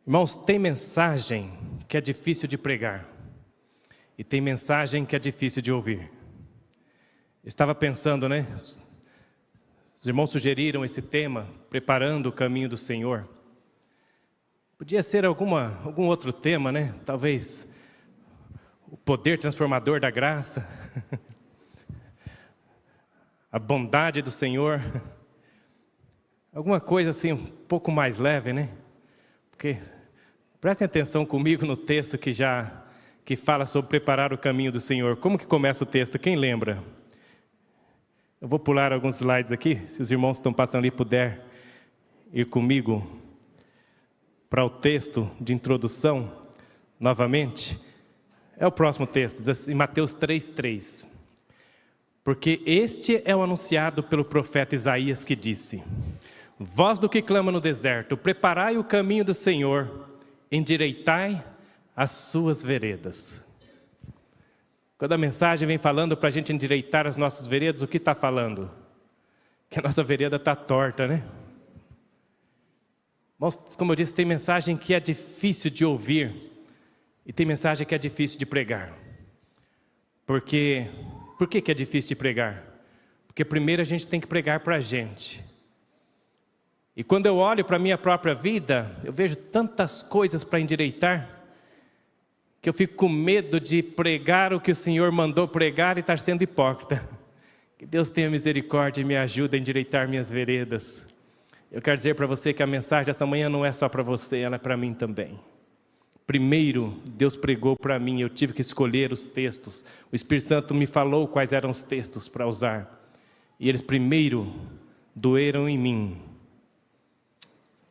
Irmãos, tem mensagem que é difícil de pregar e tem mensagem que é difícil de ouvir. Eu estava pensando, né? Os irmãos sugeriram esse tema, preparando o caminho do Senhor. Podia ser algum outro tema, né? Talvez o poder transformador da graça, a bondade do Senhor, alguma coisa assim um pouco mais leve, né? Porque prestem atenção comigo no texto que fala sobre preparar o caminho do Senhor. Como que começa o texto? Quem lembra? Eu vou pular alguns slides aqui, se os irmãos estão passando ali puder ir comigo para o texto de introdução novamente. É o próximo texto, diz assim, Mateus 3:3. Porque este é o anunciado pelo profeta Isaías que disse: voz do que clama no deserto, preparai o caminho do Senhor, endireitai as suas veredas. Quando a mensagem vem falando para a gente endireitar as nossas veredas, o que está falando? Que a nossa vereda está torta, né? Mas, como eu disse, tem mensagem que é difícil de ouvir e tem mensagem que é difícil de pregar. Por que é difícil de pregar? Porque primeiro a gente tem que pregar para a gente. E quando eu olho para a minha própria vida, eu vejo tantas coisas para endireitar, que eu fico com medo de pregar o que o Senhor mandou pregar e estar sendo hipócrita. Que Deus tenha misericórdia e me ajude a endireitar minhas veredas. Eu quero dizer para você que a mensagem desta manhã não é só para você, ela é para mim também. Primeiro, Deus pregou para mim, eu tive que escolher os textos. O Espírito Santo me falou quais eram os textos para usar. E eles primeiro doeram em mim.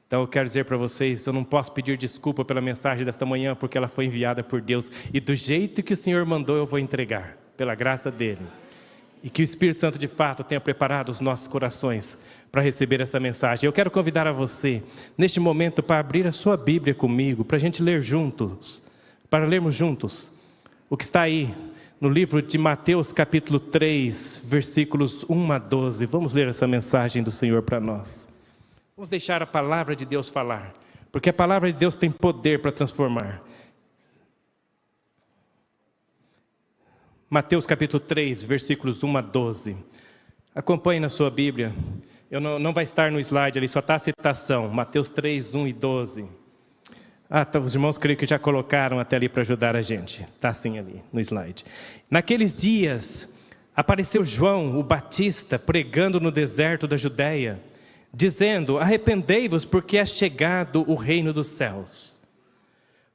Então eu quero dizer para vocês, eu não posso pedir desculpa pela mensagem desta manhã, porque ela foi enviada por Deus. E do jeito que o Senhor mandou, eu vou entregar, pela graça dEle. E que o Espírito Santo de fato tenha preparado os nossos corações para receber essa mensagem. Eu quero convidar a você, neste momento, para abrir a sua Bíblia comigo, para a gente ler juntos, para lermos juntos o que está aí no livro de Mateus capítulo 3, versículos 1 a 12. Vamos ler essa mensagem do Senhor para nós. Vamos deixar a palavra de Deus falar, porque a palavra de Deus tem poder para transformar. Mateus capítulo 3, versículos 1 a 12. Acompanhe na sua Bíblia. Não vai estar no slide ali, só está a citação. Mateus 3, 1 e 12. Os irmãos creio que já colocaram até ali para ajudar a gente. Está assim ali no slide. Naqueles dias, apareceu João, o Batista, pregando no deserto da Judéia, dizendo: arrependei-vos, porque é chegado o reino dos céus.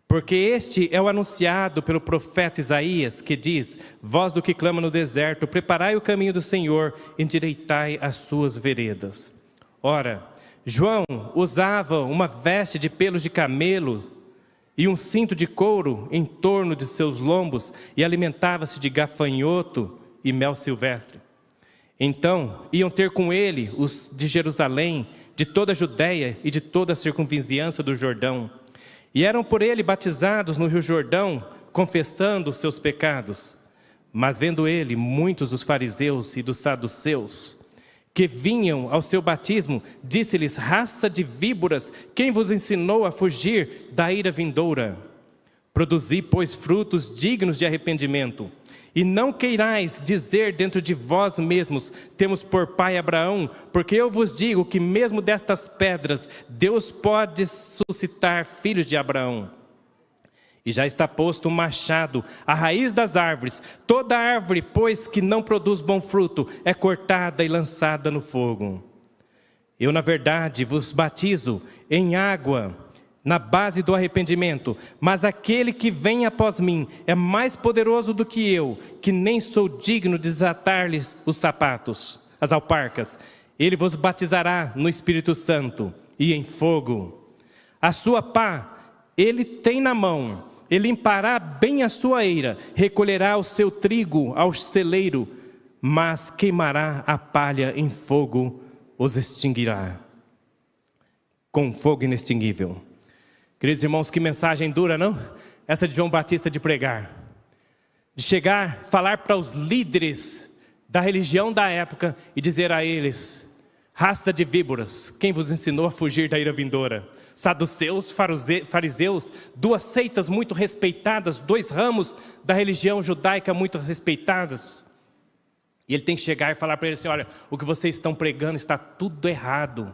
Porque este é o anunciado pelo profeta Isaías, que diz: voz do que clama no deserto, preparai o caminho do Senhor, endireitai as suas veredas. Ora, João usava uma veste de pelos de camelo e um cinto de couro em torno de seus lombos e alimentava-se de gafanhoto e mel silvestre. Então iam ter com ele os de Jerusalém, de toda a Judéia e de toda a circunvizinhança do Jordão. E eram por ele batizados no rio Jordão, confessando os seus pecados. Mas vendo ele muitos dos fariseus e dos saduceus, que vinham ao seu batismo, disse-lhes: raça de víboras, quem vos ensinou a fugir da ira vindoura? Produzi, pois, frutos dignos de arrependimento. E não queirais dizer dentro de vós mesmos: temos por pai Abraão, porque eu vos digo que mesmo destas pedras Deus pode suscitar filhos de Abraão. E já está posto um machado à raiz das árvores. Toda árvore, pois, que não produz bom fruto, é cortada e lançada no fogo. Eu, na verdade, vos batizo em água, na base do arrependimento, mas aquele que vem após mim é mais poderoso do que eu, que nem sou digno de desatar-lhes os sapatos, as alparcas. Ele vos batizará no Espírito Santo e em fogo. A sua pá ele tem na mão, ele limpará bem a sua eira, recolherá o seu trigo ao celeiro, mas queimará a palha em fogo, os extinguirá com fogo inextinguível. Queridos irmãos, que mensagem dura, não? Essa de João Batista de pregar. De chegar, falar para os líderes da religião da época e dizer a eles: raça de víboras, quem vos ensinou a fugir da ira vindoura? Saduceus, fariseus, duas seitas muito respeitadas, dois ramos da religião judaica muito respeitadas. E ele tem que chegar e falar para eles assim: olha, o que vocês estão pregando está tudo errado.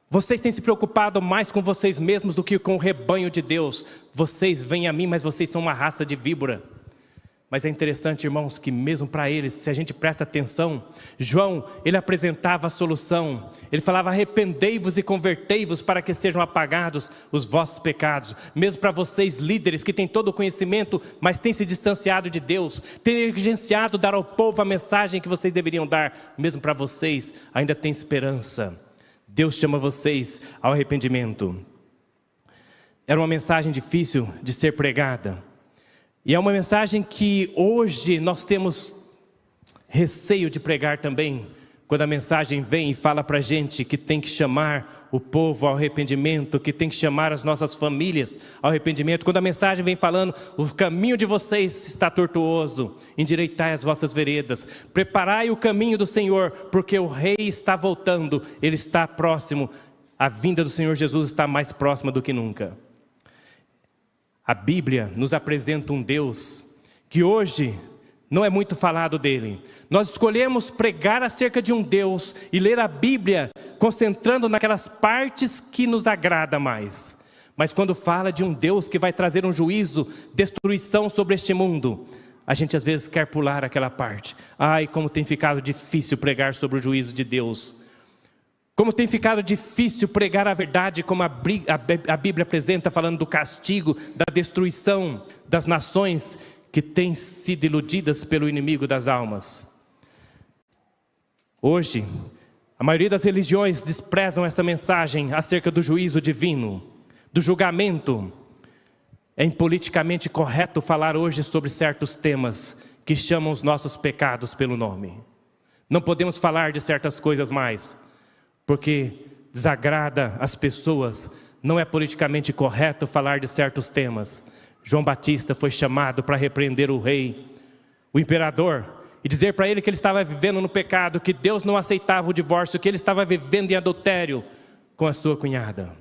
Vocês têm se preocupado mais com vocês mesmos do que com o rebanho de Deus. Vocês vêm a mim, mas vocês são uma raça de víbora. Mas é interessante, irmãos, que mesmo para eles, se a gente presta atenção, João, ele apresentava a solução. Ele falava: arrependei-vos e convertei-vos para que sejam apagados os vossos pecados. Mesmo para vocês líderes que têm todo o conhecimento, mas têm se distanciado de Deus, têm negligenciado dar ao povo a mensagem que vocês deveriam dar, mesmo para vocês ainda tem esperança. Deus chama vocês ao arrependimento. Era uma mensagem difícil de ser pregada. E é uma mensagem que hoje nós temos receio de pregar também, quando a mensagem vem e fala para a gente que tem que chamar o povo ao arrependimento, que tem que chamar as nossas famílias ao arrependimento. Quando a mensagem vem falando: o caminho de vocês está tortuoso, endireitai as vossas veredas, preparai o caminho do Senhor, porque o Rei está voltando, Ele está próximo, a vinda do Senhor Jesus está mais próxima do que nunca. A Bíblia nos apresenta um Deus que hoje não é muito falado dele. Nós escolhemos pregar acerca de um Deus e ler a Bíblia concentrando naquelas partes que nos agrada mais. Mas quando fala de um Deus que vai trazer um juízo, destruição sobre este mundo, a gente às vezes quer pular aquela parte. Ai, como tem ficado difícil pregar sobre o juízo de Deus. Como tem ficado difícil pregar a verdade como a Bíblia apresenta, falando do castigo, da destruição das nações que têm sido iludidas pelo inimigo das almas. Hoje, a maioria das religiões desprezam essa mensagem acerca do juízo divino, do julgamento. É impoliticamente correto falar hoje sobre certos temas que chamam os nossos pecados pelo nome. Não podemos falar de certas coisas mais, porque desagrada as pessoas. Não é politicamente correto falar de certos temas. João Batista foi chamado para repreender o rei, o imperador, e dizer para ele que ele estava vivendo no pecado, que Deus não aceitava o divórcio, que ele estava vivendo em adultério com a sua cunhada.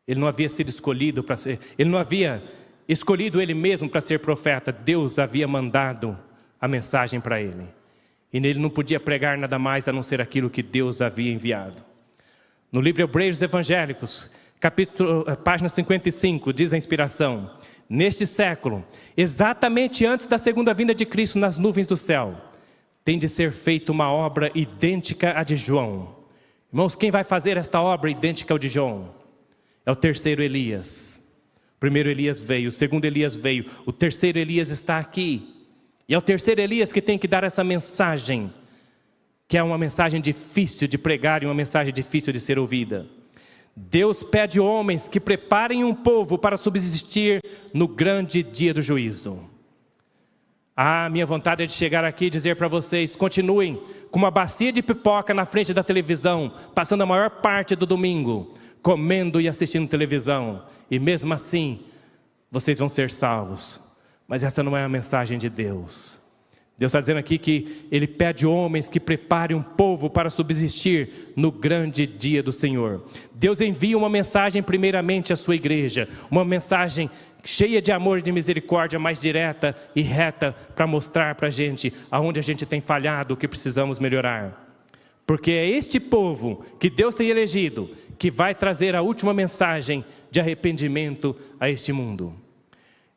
Ele não havia sido escolhido para ser, ele não havia escolhido ele mesmo para ser profeta. Deus havia mandado a mensagem para ele. E nele não podia pregar nada mais a não ser aquilo que Deus havia enviado. No livro Hebreus Evangélicos, página 55, diz a inspiração: neste século, exatamente antes da segunda vinda de Cristo nas nuvens do céu, tem de ser feita uma obra idêntica à de João. Irmãos, quem vai fazer esta obra idêntica ao de João? É o terceiro Elias. O primeiro Elias veio, o segundo Elias veio, o terceiro Elias está aqui. E é o terceiro Elias que tem que dar essa mensagem, que é uma mensagem difícil de pregar e uma mensagem difícil de ser ouvida. Deus pede homens que preparem um povo para subsistir no grande dia do juízo. Minha vontade é de chegar aqui e dizer para vocês: continuem com uma bacia de pipoca na frente da televisão, passando a maior parte do domingo, comendo e assistindo televisão, e mesmo assim, vocês vão ser salvos. Mas essa não é a mensagem de Deus. Deus está dizendo aqui que Ele pede homens que preparem um povo para subsistir no grande dia do Senhor. Deus envia uma mensagem primeiramente à sua igreja, uma mensagem cheia de amor e de misericórdia, mais direta e reta, para mostrar para a gente aonde a gente tem falhado, o que precisamos melhorar. Porque é este povo que Deus tem elegido que vai trazer a última mensagem de arrependimento a este mundo.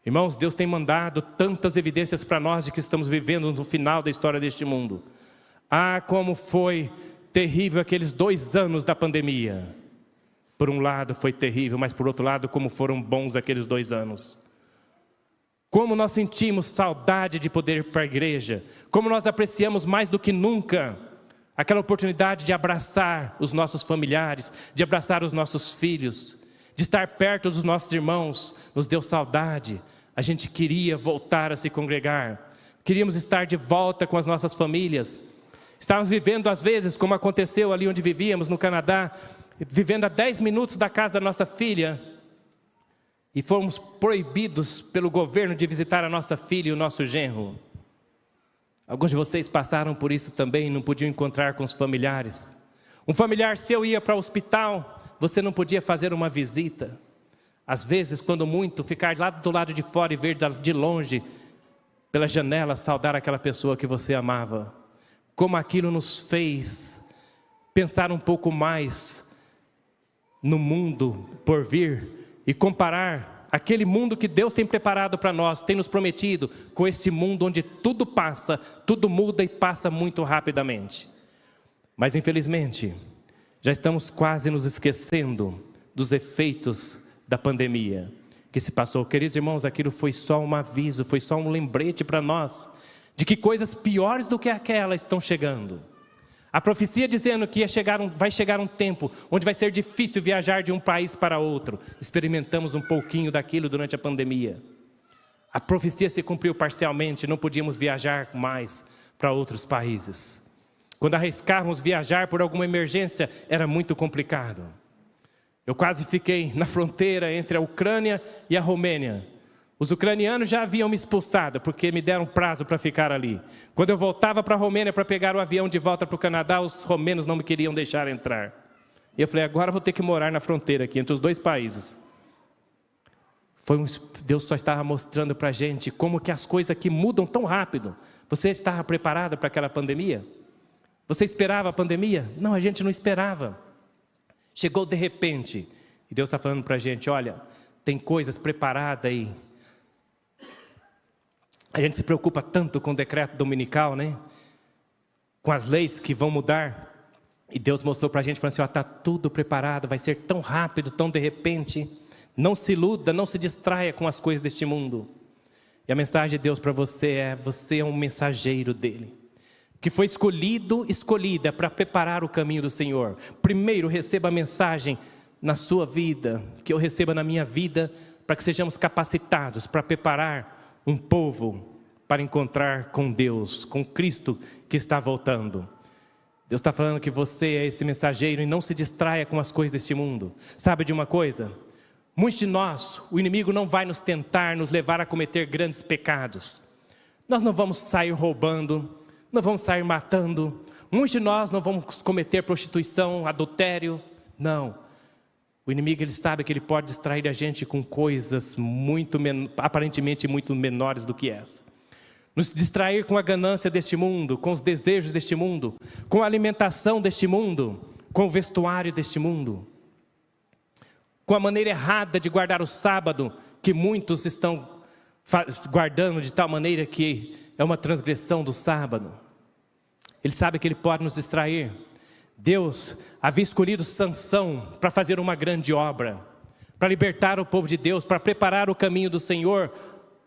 Irmãos, Deus tem mandado tantas evidências para nós de que estamos vivendo no final da história deste mundo. Como foi terrível aqueles 2 anos da pandemia. Por um lado foi terrível, mas por outro lado, como foram bons aqueles 2 anos. Como nós sentimos saudade de poder ir para a igreja. Como nós apreciamos mais do que nunca aquela oportunidade de abraçar os nossos familiares, de abraçar os nossos filhos, de estar perto dos nossos irmãos. Nos deu saudade. A gente queria voltar a se congregar. Queríamos estar de volta com as nossas famílias. Estávamos vivendo às vezes, como aconteceu ali onde vivíamos, no Canadá, vivendo a 10 minutos da casa da nossa filha. E fomos proibidos pelo governo de visitar a nossa filha e o nosso genro. Alguns de vocês passaram por isso também, não podiam encontrar com os familiares. Um familiar seu ia para o hospital, você não podia fazer uma visita. Às vezes, quando muito, ficar lá do lado de fora e ver de longe, pela janela, saudar aquela pessoa que você amava. Como aquilo nos fez pensar um pouco mais no mundo por vir e comparar aquele mundo que Deus tem preparado para nós, tem nos prometido, com esse mundo onde tudo passa, tudo muda e passa muito rapidamente. Mas infelizmente, já estamos quase nos esquecendo dos efeitos da pandemia que se passou. Queridos irmãos, aquilo foi só um aviso, foi só um lembrete para nós, de que coisas piores do que aquela estão chegando. A profecia dizendo que vai chegar um tempo onde vai ser difícil viajar de um país para outro. Experimentamos um pouquinho daquilo durante a pandemia. A profecia se cumpriu parcialmente, não podíamos viajar mais para outros países. Quando arriscávamos viajar por alguma emergência, era muito complicado. Eu quase fiquei na fronteira entre a Ucrânia e a Romênia. Os ucranianos já haviam me expulsado, porque me deram prazo para ficar ali. Quando eu voltava para a Romênia para pegar o avião de volta para o Canadá, os romenos não me queriam deixar entrar. E eu falei, agora vou ter que morar na fronteira aqui, entre os dois países. Deus só estava mostrando para a gente como que as coisas aqui mudam tão rápido. Você estava preparado para aquela pandemia? Você esperava a pandemia? Não, a gente não esperava. Chegou de repente. E Deus está falando para a gente, olha, tem coisas preparadas aí. A gente se preocupa tanto com o decreto dominical, né? Com as leis que vão mudar. E Deus mostrou para a gente, falando assim, está tudo preparado, vai ser tão rápido, tão de repente. Não se iluda, não se distraia com as coisas deste mundo. E a mensagem de Deus para você é um mensageiro dele. Que foi escolhida para preparar o caminho do Senhor. Primeiro receba a mensagem na sua vida, que eu receba na minha vida, para que sejamos capacitados para preparar um povo para encontrar com Deus, com Cristo que está voltando. Deus está falando que você é esse mensageiro e não se distraia com as coisas deste mundo. Sabe de uma coisa? Muitos de nós, o inimigo não vai nos tentar, nos levar a cometer grandes pecados. Nós não vamos sair roubando, não vamos sair matando. Muitos de nós não vamos cometer prostituição, adultério. Não. O inimigo, ele sabe que ele pode distrair a gente com coisas aparentemente muito menores do que essa. Nos distrair com a ganância deste mundo, com os desejos deste mundo, com a alimentação deste mundo, com o vestuário deste mundo, com a maneira errada de guardar o sábado, que muitos estão guardando de tal maneira que é uma transgressão do sábado. Ele sabe que ele pode nos distrair. Deus havia escolhido Sansão para fazer uma grande obra, para libertar o povo de Deus, para preparar o caminho do Senhor,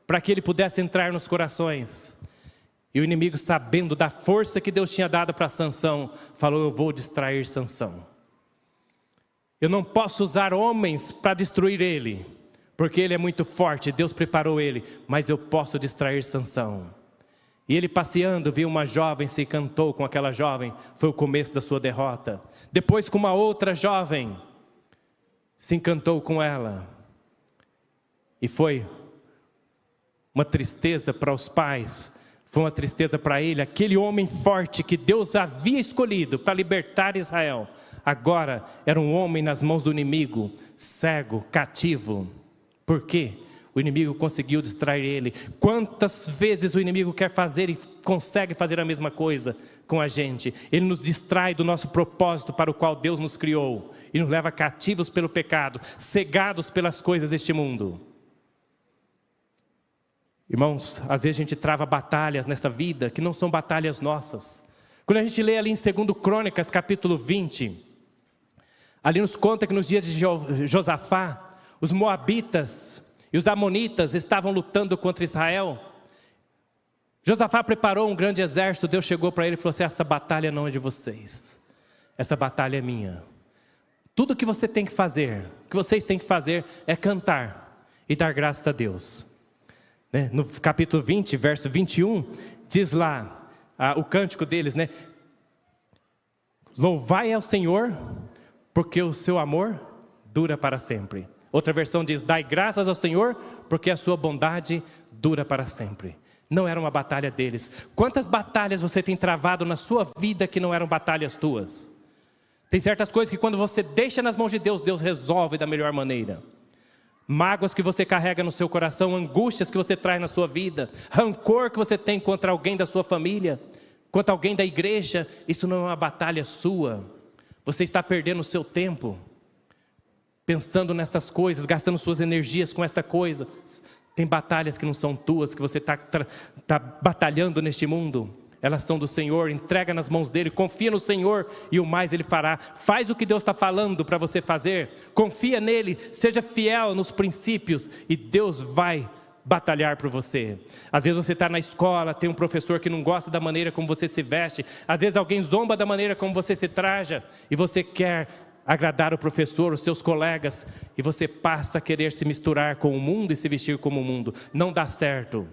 para que ele pudesse entrar nos corações. E o inimigo, sabendo da força que Deus tinha dado para Sansão, falou, eu vou distrair Sansão. Eu não posso usar homens para destruir ele, porque ele é muito forte, Deus preparou ele, mas eu posso distrair Sansão. E ele passeando, viu uma jovem, se encantou com aquela jovem, foi o começo da sua derrota. Depois com uma outra jovem, se encantou com ela. E foi uma tristeza para os pais, foi uma tristeza para ele, aquele homem forte que Deus havia escolhido para libertar Israel. Agora era um homem nas mãos do inimigo, cego, cativo. Por quê? O inimigo conseguiu distrair ele. Quantas vezes o inimigo quer fazer e consegue fazer a mesma coisa com a gente? Ele nos distrai do nosso propósito para o qual Deus nos criou. E nos leva cativos pelo pecado, cegados pelas coisas deste mundo. Irmãos, às vezes a gente trava batalhas nesta vida que não são batalhas nossas. Quando a gente lê ali em 2 Crônicas, capítulo 20, ali nos conta que nos dias de Josafá, os moabitas e os amonitas estavam lutando contra Israel. Josafá preparou um grande exército. Deus chegou para ele e falou assim, essa batalha não é de vocês, essa batalha é minha. Tudo que você tem que fazer, que vocês têm que fazer é cantar e dar graças a Deus. No capítulo 20, verso 21, diz lá, o cântico deles, louvai ao Senhor, porque o seu amor dura para sempre. Outra versão diz, dai graças ao Senhor, porque a sua bondade dura para sempre. Não era uma batalha deles. Quantas batalhas você tem travado na sua vida que não eram batalhas tuas? Tem certas coisas que quando você deixa nas mãos de Deus, Deus resolve da melhor maneira. Mágoas que você carrega no seu coração, angústias que você traz na sua vida, rancor que você tem contra alguém da sua família, contra alguém da igreja, isso não é uma batalha sua. Você está perdendo o seu tempo, pensando nessas coisas, gastando suas energias com esta coisa. Tem batalhas que não são tuas, que você está batalhando neste mundo. Elas são do Senhor, entrega nas mãos dEle, confia no Senhor e o mais Ele fará. Faz o que Deus está falando para você fazer, confia nele, seja fiel nos princípios e Deus vai batalhar por você. Às vezes você está na escola, tem um professor que não gosta da maneira como você se veste, às vezes alguém zomba da maneira como você se traja e você quer agradar o professor, os seus colegas, e você passa a querer se misturar com o mundo e se vestir como o mundo. Não dá certo.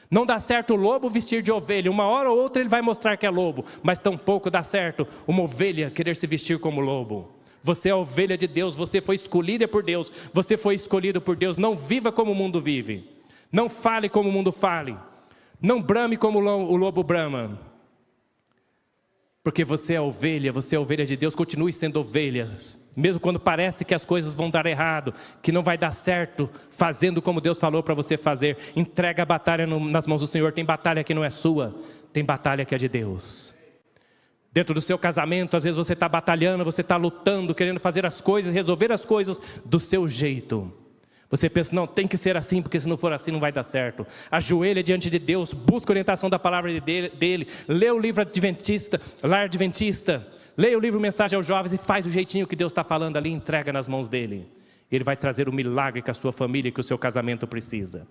Não dá certo o lobo vestir de ovelha. Uma hora ou outra ele vai mostrar que é lobo, mas tampouco dá certo uma ovelha querer se vestir como lobo. Você é a ovelha de Deus, você foi escolhida por Deus, você foi escolhido por Deus. Não viva como o mundo vive, não fale como o mundo fale, não brame como o lobo brama. Porque você é a ovelha de Deus, continue sendo ovelhas. Mesmo quando parece que as coisas vão dar errado, que não vai dar certo, fazendo como Deus falou para você fazer. Entrega a batalha nas mãos do Senhor. Tem batalha que não é sua, tem batalha que é de Deus. Dentro do seu casamento, às vezes você está batalhando, você está lutando, querendo fazer as coisas, resolver as coisas do seu jeito. Você pensa, não, tem que ser assim, porque se não for assim não vai dar certo. Ajoelha diante de Deus, busca a orientação da palavra dele, lê o livro Adventista, Lar Adventista, leia o livro Mensagem aos Jovens e faz do jeitinho que Deus está falando ali, entrega nas mãos dele. Ele vai trazer o milagre que a sua família, que o seu casamento precisa.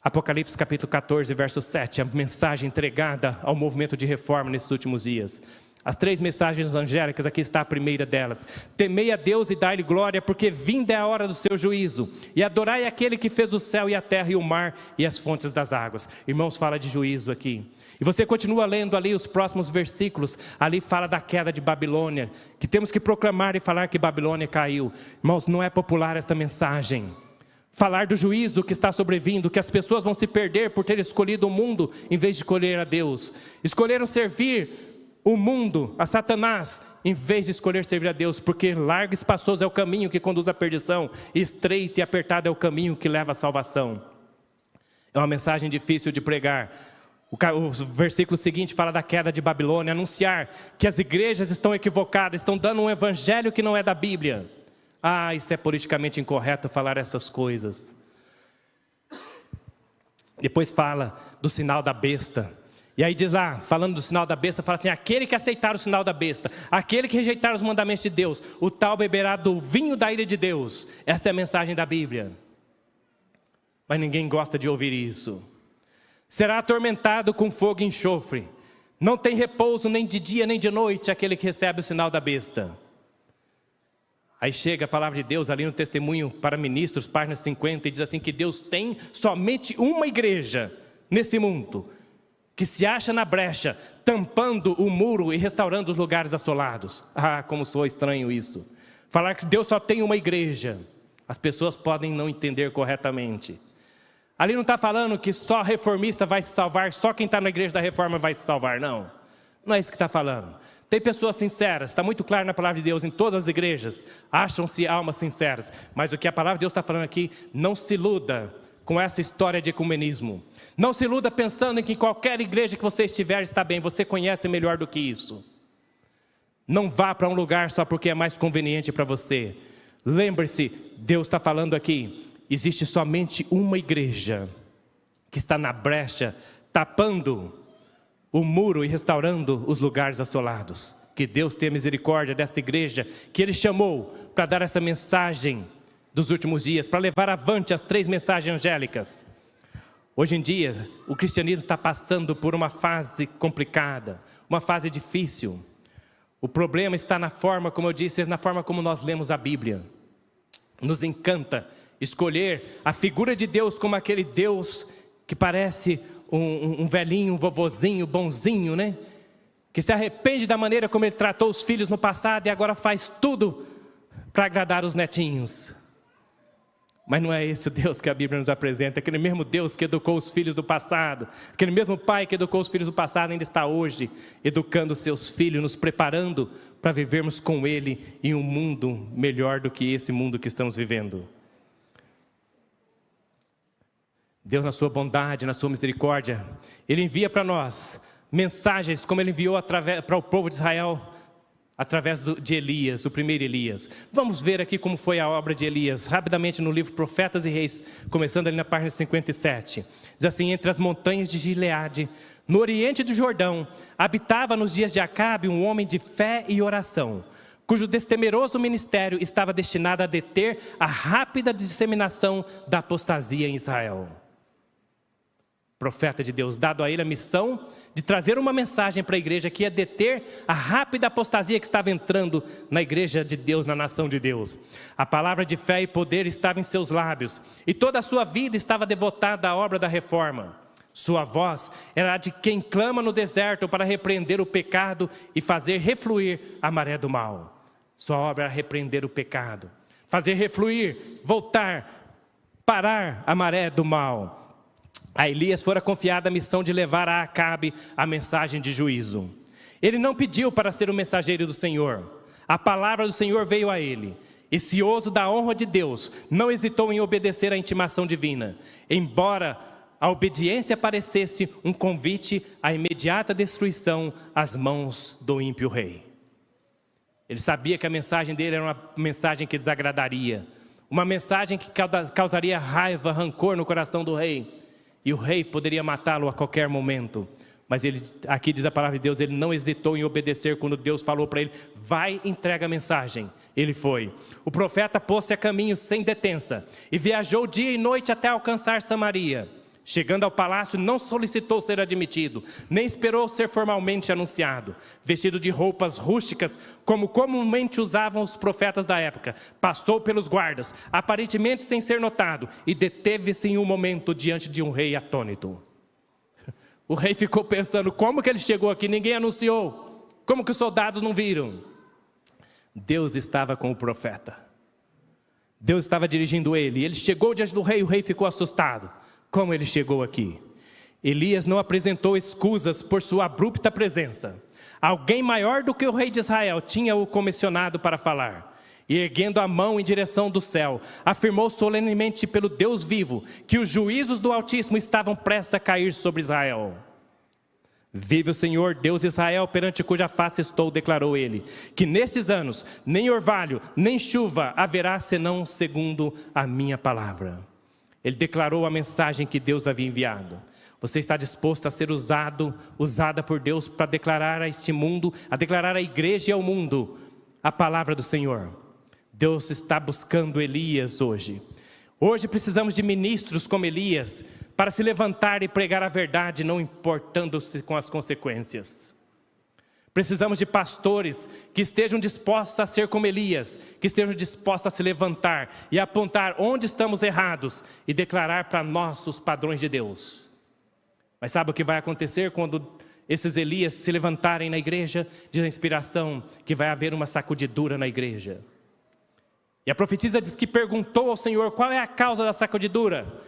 Apocalipse capítulo 14, verso 7, a mensagem entregada ao movimento de reforma nesses últimos dias. As 3 mensagens angélicas, aqui está a primeira delas. Temei a Deus e dai-lhe glória, porque vinda é a hora do seu juízo. E adorai aquele que fez o céu e a terra e o mar e as fontes das águas. Irmãos, fala de juízo aqui. E você continua lendo ali os próximos versículos. Ali fala da queda de Babilônia, que temos que proclamar e falar que Babilônia caiu. Irmãos, não é popular esta mensagem. Falar do juízo que está sobrevindo, que as pessoas vão se perder por ter escolhido o mundo em vez de escolher a Deus. Escolheram servir o mundo, a Satanás, em vez de escolher servir a Deus, porque largo e espaçoso é o caminho que conduz à perdição, e estreito e apertado é o caminho que leva à salvação. É uma mensagem difícil de pregar. O versículo seguinte fala da queda de Babilônia, anunciar que as igrejas estão equivocadas, estão dando um evangelho que não é da Bíblia. Ah, isso é politicamente incorreto falar essas coisas. Depois fala do sinal da besta. E aí diz lá, falando do sinal da besta, fala assim, aquele que aceitar o sinal da besta, aquele que rejeitar os mandamentos de Deus, o tal beberá do vinho da ira de Deus. Essa é a mensagem da Bíblia. Mas ninguém gosta de ouvir isso. Será atormentado com fogo e enxofre. Não tem repouso nem de dia nem de noite aquele que recebe o sinal da besta. Aí chega a palavra de Deus ali no testemunho para ministros, página 50, e diz assim que Deus tem somente uma igreja nesse mundo, que se acha na brecha, tampando o muro e restaurando os lugares assolados. Ah, como soa estranho isso. Falar que Deus só tem uma igreja. As pessoas podem não entender corretamente. Ali não está falando que só reformista vai se salvar, só quem está na igreja da reforma vai se salvar, não. Não é isso que está falando. Tem pessoas sinceras, está muito claro na palavra de Deus, em todas as igrejas, acham-se almas sinceras. Mas o que a palavra de Deus está falando aqui, não se iluda com essa história de ecumenismo. Não se iluda pensando em que qualquer igreja que você estiver está bem, você conhece melhor do que isso. Não vá para um lugar só porque é mais conveniente para você. Lembre-se, Deus está falando aqui, existe somente uma igreja que está na brecha, tapando o muro e restaurando os lugares assolados. Que Deus tenha misericórdia desta igreja que Ele chamou para dar essa mensagem dos últimos dias, para levar avante as 3 mensagens angélicas. Hoje em dia, o cristianismo está passando por uma fase complicada, uma fase difícil. O problema está na forma, como eu disse, na forma como nós lemos a Bíblia. Nos encanta escolher a figura de Deus como aquele Deus que parece um velhinho, um vovozinho, bonzinho, né? Que se arrepende da maneira como Ele tratou os filhos no passado e agora faz tudo para agradar os netinhos. Mas não é esse Deus que a Bíblia nos apresenta. Aquele mesmo Deus que educou os filhos do passado, aquele mesmo Pai que educou os filhos do passado, ainda está hoje educando os seus filhos, nos preparando para vivermos com Ele em um mundo melhor do que esse mundo que estamos vivendo. Deus, na sua bondade, na sua misericórdia, Ele envia para nós mensagens como Ele enviou para o povo de Israel, através de Elias, o primeiro Elias. Vamos ver aqui como foi a obra de Elias, rapidamente no livro Profetas e Reis, começando ali na página 57. Diz assim: entre as montanhas de Gileade, no oriente do Jordão, habitava nos dias de Acabe um homem de fé e oração, cujo destemeroso ministério estava destinado a deter a rápida disseminação da apostasia em Israel. Profeta de Deus, dado a ele a missão de trazer uma mensagem para a igreja que ia deter a rápida apostasia que estava entrando na igreja de Deus, na nação de Deus. A palavra de fé e poder estava em seus lábios, e toda a sua vida estava devotada à obra da reforma. Sua voz era a de quem clama no deserto para repreender o pecado e fazer refluir a maré do mal. Sua obra era repreender o pecado, fazer refluir, voltar, parar a maré do mal. A Elias fora confiada a missão de levar a Acabe a mensagem de juízo. Ele não pediu para ser o mensageiro do Senhor. A palavra do Senhor veio a ele. E cioso da honra de Deus, não hesitou em obedecer à intimação divina, embora a obediência parecesse um convite à imediata destruição às mãos do ímpio rei. Ele sabia que a mensagem dele era uma mensagem que desagradaria, uma mensagem que causaria raiva, rancor no coração do rei. E o rei poderia matá-lo a qualquer momento. Mas ele, aqui diz a palavra de Deus, ele não hesitou em obedecer quando Deus falou para ele: vai, entrega a mensagem. Ele foi. O profeta pôs-se a caminho sem detença e viajou dia e noite até alcançar Samaria. Chegando ao palácio, não solicitou ser admitido, nem esperou ser formalmente anunciado. Vestido de roupas rústicas, como comumente usavam os profetas da época, passou pelos guardas, aparentemente sem ser notado, e deteve-se em um momento diante de um rei atônito. O rei ficou pensando: como que ele chegou aqui? Ninguém anunciou. Como que os soldados não viram? Deus estava com o profeta. Deus estava dirigindo ele. Ele chegou diante do rei, o rei ficou assustado. Como ele chegou aqui? Elias não apresentou escusas por sua abrupta presença. Alguém maior do que o rei de Israel tinha-o comissionado para falar. E erguendo a mão em direção do céu, afirmou solenemente pelo Deus vivo que os juízos do Altíssimo estavam prestes a cair sobre Israel. Vive o Senhor, Deus de Israel, perante cuja face estou, declarou ele, que nestes anos nem orvalho, nem chuva haverá, senão segundo a minha palavra. Ele declarou a mensagem que Deus havia enviado. Você está disposto a ser usada por Deus para declarar a este mundo, a declarar à igreja e ao mundo a palavra do Senhor? Deus está buscando Elias hoje. Hoje precisamos de ministros como Elias para se levantar e pregar a verdade, não importando-se com as consequências. Precisamos de pastores que estejam dispostos a ser como Elias, que estejam dispostos a se levantar e apontar onde estamos errados e declarar para nós os padrões de Deus. Mas sabe o que vai acontecer quando esses Elias se levantarem na igreja? Diz a inspiração que vai haver uma sacudidura na igreja. E a profetisa diz que perguntou ao Senhor: qual é a causa da sacudidura?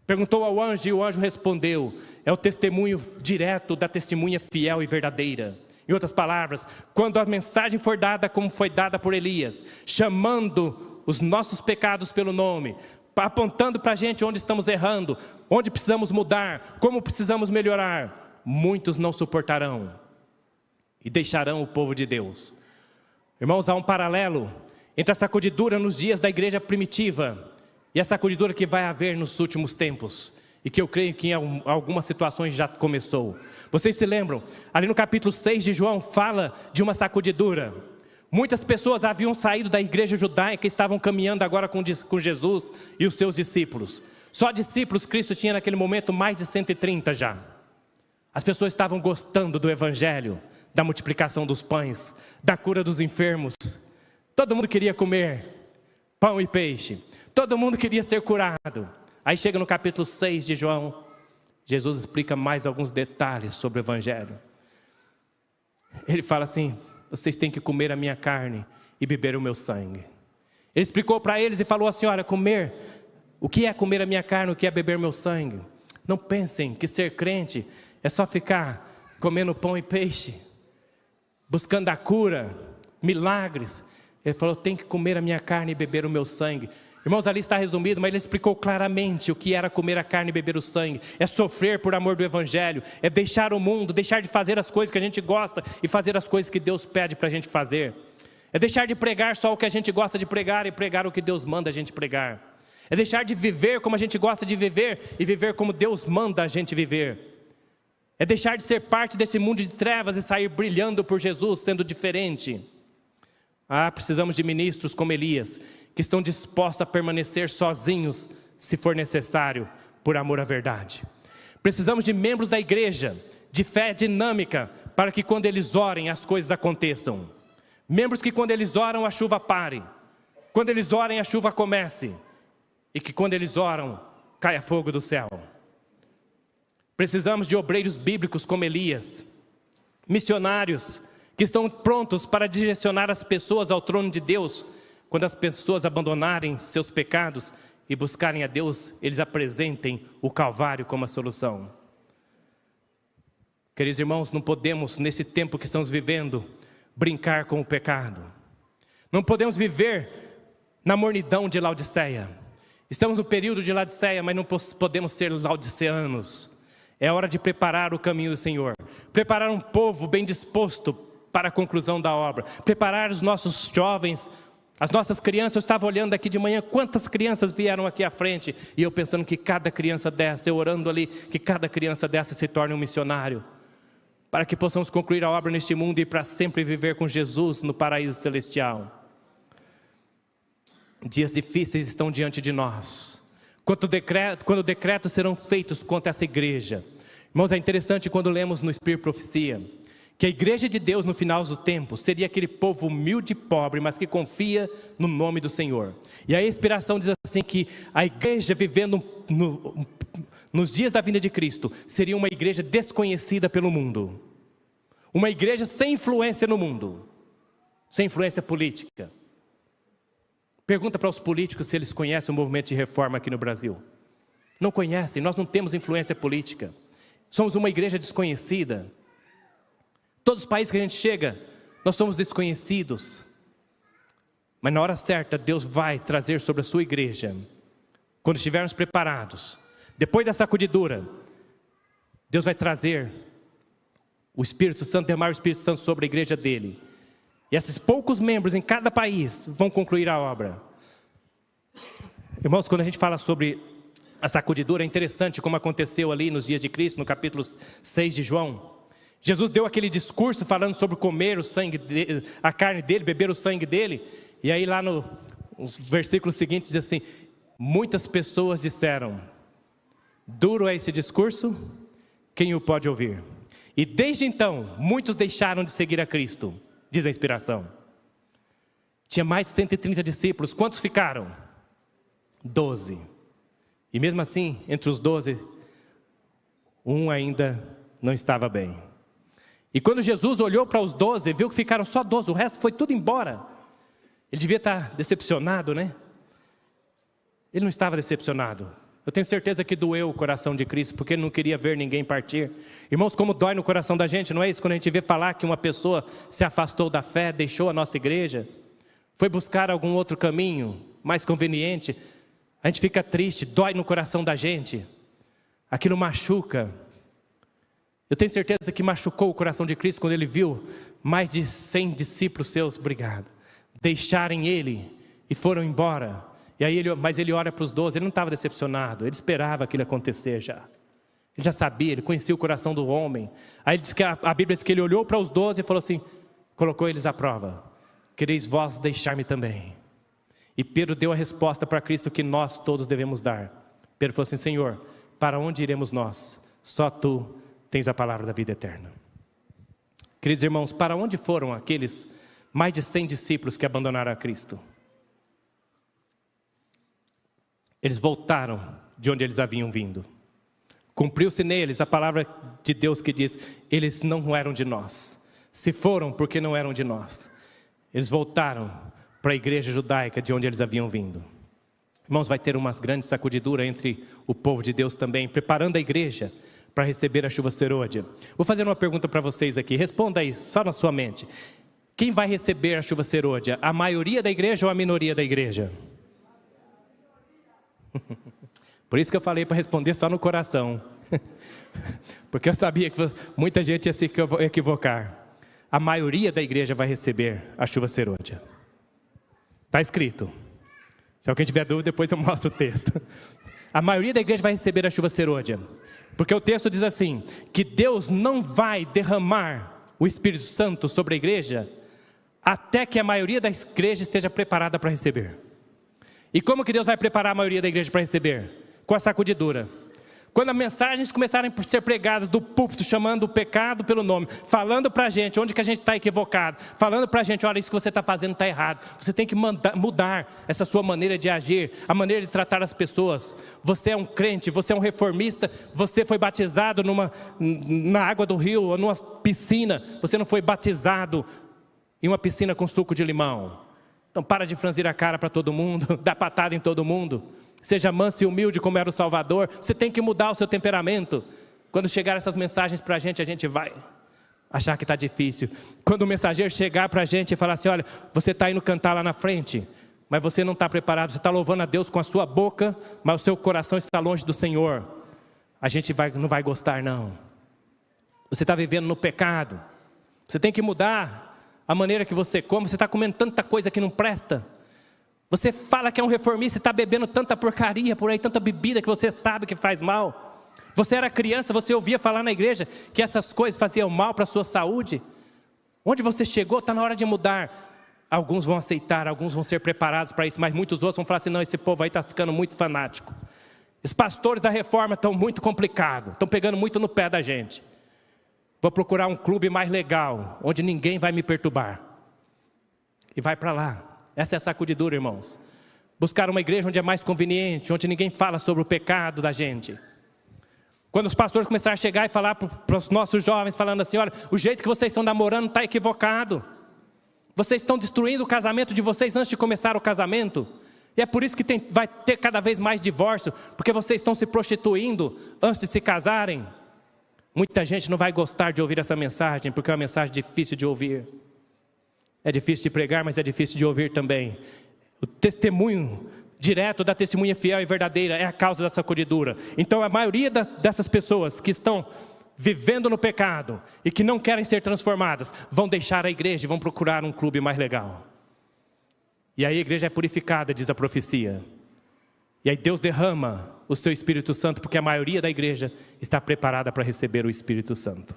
Perguntou ao anjo e o anjo respondeu: é o testemunho direto da testemunha fiel e verdadeira. Em outras palavras, quando a mensagem for dada como foi dada por Elias, chamando os nossos pecados pelo nome, apontando para a gente onde estamos errando, onde precisamos mudar, como precisamos melhorar, muitos não suportarão e deixarão o povo de Deus. Irmãos, há um paralelo entre a sacudidura nos dias da igreja primitiva e a sacudidura que vai haver nos últimos tempos. E que eu creio que em algumas situações já começou. Vocês se lembram? Ali no capítulo 6 de João fala de uma sacudidura. Muitas pessoas haviam saído da igreja judaica e estavam caminhando agora com Jesus e os seus discípulos. Só discípulos Cristo tinha naquele momento mais de 130 já. As pessoas estavam gostando do evangelho, da multiplicação dos pães, da cura dos enfermos. Todo mundo queria comer pão e peixe. Todo mundo queria ser curado. Aí chega no capítulo 6 de João, Jesus explica mais alguns detalhes sobre o evangelho. Ele fala assim: vocês têm que comer a minha carne e beber o meu sangue. Ele explicou para eles e falou assim: olha, comer O que é comer a minha carne, o que é beber meu sangue? Não pensem que ser crente é só ficar comendo pão e peixe, buscando a cura, milagres. Ele falou, tem que comer a minha carne e beber o meu sangue. Irmãos, ali está resumido, mas ele explicou claramente o que era comer a carne e beber o sangue. É sofrer por amor do Evangelho, é deixar o mundo, deixar de fazer as coisas que a gente gosta e fazer as coisas que Deus pede para a gente fazer. É deixar de pregar só o que a gente gosta de pregar e pregar o que Deus manda a gente pregar. É deixar de viver como a gente gosta de viver e viver como Deus manda a gente viver. É deixar de ser parte desse mundo de trevas e sair brilhando por Jesus, sendo diferente. Precisamos de ministros como Elias, que estão dispostos a permanecer sozinhos, se for necessário, por amor à verdade. Precisamos de membros da igreja, de fé dinâmica, para que quando eles orem, as coisas aconteçam. Membros que quando eles oram, a chuva pare. Quando eles orem, a chuva comece. E que quando eles oram, caia fogo do céu. Precisamos de obreiros bíblicos como Elias, missionários, que estão prontos para direcionar as pessoas ao trono de Deus. Quando as pessoas abandonarem seus pecados e buscarem a Deus, eles apresentem o Calvário como a solução. Queridos irmãos, não podemos, nesse tempo que estamos vivendo, brincar com o pecado. Não podemos viver na mornidão de Laodiceia. Estamos no período de Laodiceia, mas não podemos ser laodiceanos. É hora de preparar o caminho do Senhor. Preparar um povo bem disposto para a conclusão da obra. Preparar os nossos jovens, as nossas crianças. Eu estava olhando aqui de manhã, quantas crianças vieram aqui à frente. E eu pensando que cada criança dessa, eu orando ali, que cada criança dessa se torne um missionário. Para que possamos concluir a obra neste mundo e para sempre viver com Jesus no paraíso celestial. Dias difíceis estão diante de nós. Quando decretos serão feitos contra essa igreja. Irmãos, é interessante quando lemos no Espírito Profecia, que a igreja de Deus no final do tempo seria aquele povo humilde e pobre, mas que confia no nome do Senhor. E a inspiração diz assim que a igreja vivendo nos dias da vinda de Cristo seria uma igreja desconhecida pelo mundo. Uma igreja sem influência no mundo, sem influência política. Pergunta para os políticos se eles conhecem o movimento de reforma aqui no Brasil. Não conhecem, nós não temos influência política. Somos uma igreja desconhecida. Todos os países que a gente chega, nós somos desconhecidos. Mas na hora certa, Deus vai trazer sobre a sua igreja, quando estivermos preparados, depois da sacudidura, Deus vai trazer o Espírito Santo, derramar o Espírito Santo sobre a igreja dele. E esses poucos membros em cada país vão concluir a obra. Irmãos, quando a gente fala sobre a sacudidura, é interessante como aconteceu ali nos dias de Cristo, no capítulo 6 de João. Jesus deu aquele discurso falando sobre comer o sangue a carne dele, beber o sangue dele. E aí lá nos versículos seguintes diz assim, muitas pessoas disseram, duro é esse discurso, quem o pode ouvir? E desde então, muitos deixaram de seguir a Cristo. Diz a inspiração. Tinha mais de 130 discípulos. Quantos ficaram? 12. E mesmo assim, entre os 12, um ainda não estava bem. E quando Jesus olhou para os 12, viu que ficaram só 12, o resto foi tudo embora. Ele devia estar decepcionado, né? Ele não estava decepcionado. Eu tenho certeza que doeu o coração de Cristo, porque ele não queria ver ninguém partir. Irmãos, como dói no coração da gente, não é isso? Quando a gente vê falar que uma pessoa se afastou da fé, deixou a nossa igreja, foi buscar algum outro caminho mais conveniente, a gente fica triste, dói no coração da gente. Aquilo machuca. Eu tenho certeza que machucou o coração de Cristo quando ele viu mais de 100 discípulos seus, deixarem ele e foram embora. E aí mas ele olha para os 12, ele não estava decepcionado, ele esperava aquilo acontecer já. Ele já sabia, ele conhecia o coração do homem. Aí diz que a Bíblia diz que ele olhou para os 12 e falou assim, colocou eles à prova. Quereis vós deixar-me também? E Pedro deu a resposta para Cristo que nós todos devemos dar. Pedro falou assim, Senhor, para onde iremos nós? Só Tu tens a palavra da vida eterna. Queridos irmãos, para onde foram aqueles mais de 100 discípulos que abandonaram a Cristo? Eles voltaram de onde eles haviam vindo. Cumpriu-se neles a palavra de Deus que diz, eles não eram de nós. Se foram, porque não eram de nós. Eles voltaram para a igreja judaica de onde eles haviam vindo. Irmãos, vai ter uma grande sacudidura entre o povo de Deus também, preparando a igreja para receber a chuva serôdia. Vou fazer uma pergunta para vocês aqui, responda aí, só na sua mente. Quem vai receber a chuva serôdia? A maioria da igreja ou a minoria da igreja? Por isso que eu falei para responder só no coração. Porque eu sabia que muita gente ia se equivocar. A maioria da igreja vai receber a chuva serôdia. Está escrito. Se alguém tiver dúvida, depois eu mostro o texto. A maioria da igreja vai receber a chuva serôdia. Porque o texto diz assim, que Deus não vai derramar o Espírito Santo sobre a igreja até que a maioria da igreja esteja preparada para receber. E como que Deus vai preparar a maioria da igreja para receber? Com a sacudidura. Quando as mensagens começarem a ser pregadas do púlpito, chamando o pecado pelo nome, falando para a gente onde que a gente está equivocado, falando para a gente, olha, isso que você está fazendo está errado. Você tem que mudar essa sua maneira de agir, a maneira de tratar as pessoas. Você é um crente, você é um reformista, você foi batizado na água do rio ou numa piscina, você não foi batizado em uma piscina com suco de limão. Então para de franzir a cara para todo mundo, dar patada em todo mundo. Seja manso e humilde como era o Salvador. Você tem que mudar o seu temperamento. Quando chegar essas mensagens para a gente vai achar que está difícil. Quando o mensageiro chegar para a gente e falar assim, olha, você está indo cantar lá na frente, mas você não está preparado, você está louvando a Deus com a sua boca, mas o seu coração está longe do Senhor. A gente não vai gostar não. Você está vivendo no pecado. Você tem que mudar a maneira que você come. Você está comendo tanta coisa que não presta. Você fala que é um reformista e está bebendo tanta porcaria por aí, tanta bebida que você sabe que faz mal. Você era criança, você ouvia falar na igreja que essas coisas faziam mal para a sua saúde. Onde você chegou, está na hora de mudar. Alguns vão aceitar, alguns vão ser preparados para isso, mas muitos outros vão falar assim, não, esse povo aí está ficando muito fanático. Os pastores da reforma estão muito complicados, estão pegando muito no pé da gente. Vou procurar um clube mais legal, onde ninguém vai me perturbar. E vai para lá. Essa é a sacudidura, irmãos. Buscar uma igreja onde é mais conveniente, onde ninguém fala sobre o pecado da gente. Quando os pastores começarem a chegar e falar para os nossos jovens, falando assim, olha, o jeito que vocês estão namorando está equivocado. Vocês estão destruindo o casamento de vocês antes de começar o casamento. E é por isso que vai ter cada vez mais divórcio, porque vocês estão se prostituindo antes de se casarem. Muita gente não vai gostar de ouvir essa mensagem, porque é uma mensagem difícil de ouvir. É difícil de pregar, mas é difícil de ouvir também. O testemunho direto da testemunha fiel e verdadeira é a causa da sacudidura. Então a maioria dessas pessoas que estão vivendo no pecado e que não querem ser transformadas, vão deixar a igreja e vão procurar um clube mais legal. E aí a igreja é purificada, diz a profecia. E aí Deus derrama o seu Espírito Santo, porque a maioria da igreja está preparada para receber o Espírito Santo.